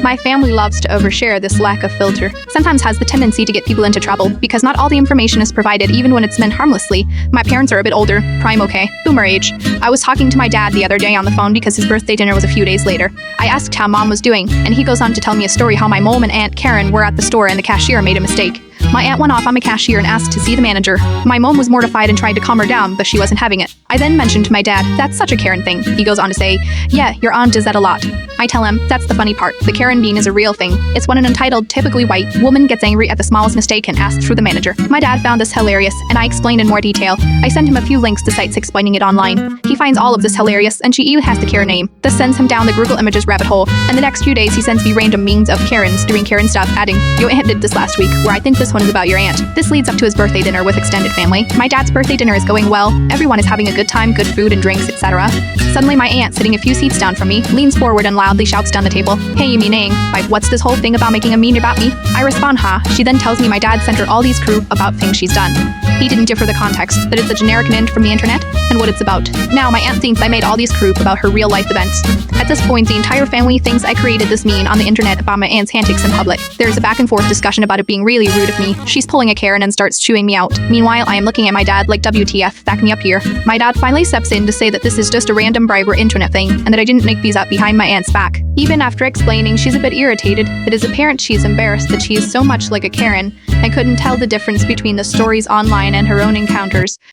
My family loves to overshare. This lack of filter sometimes has the tendency to get people into trouble because not all the information is provided, even when it's meant harmlessly. My parents are a bit older, prime okay, boomer age. I was talking to my dad the other day on the phone because his birthday dinner was a few days later. I asked how mom was doing, and he goes on to tell me a story how my mom and Aunt Karen were at the store and the cashier made a mistake. My aunt went off on the cashier and asked to see the manager. My mom was mortified and tried to calm her down, but she wasn't having it. I then mentioned to my dad, that's such a Karen thing. He goes on to say, yeah, your aunt does that a lot. I tell him, that's the funny part. The Karen bean is a real thing. It's when an entitled, typically white, woman gets angry at the smallest mistake and asks for the manager. My dad found this hilarious, and I explained in more detail. I sent him a few links to sites explaining it online. He finds all of this hilarious, and she even has the Karen name. This sends him down the Google Images rabbit hole, and the next few days he sends me random memes of Karens doing Karen stuff, adding, your aunt did this last week, where I think this one is about your aunt. This leads up to his birthday dinner with extended family. My dad's birthday dinner is going well. Everyone is having a good time, good food and drinks, etc. Suddenly my aunt, sitting a few seats down from me, leans forward and loudly shouts down the table, hey, you mean like, what's this whole thing about making a meme about me? I respond, ha. She then tells me my dad sent her all these crew about things she's done. He didn't give her the context, that it's a generic hint from the internet, and what it's about. Now my aunt thinks I made all these crew about her real life events. At this point, the entire family thinks I created this meme on the internet about my aunt's antics in public. There's a back and forth discussion about it being really rude of me. She's pulling a Karen and starts chewing me out. Meanwhile, I am looking at my dad like, WTF, back me up here. My dad finally steps in to say that this is just a random briber internet thing, and that I didn't make these up behind my aunt's back. Even after explaining, she's a bit irritated. It is apparent she's embarrassed that she is so much like a Karen and couldn't tell the difference between the stories online and her own encounters.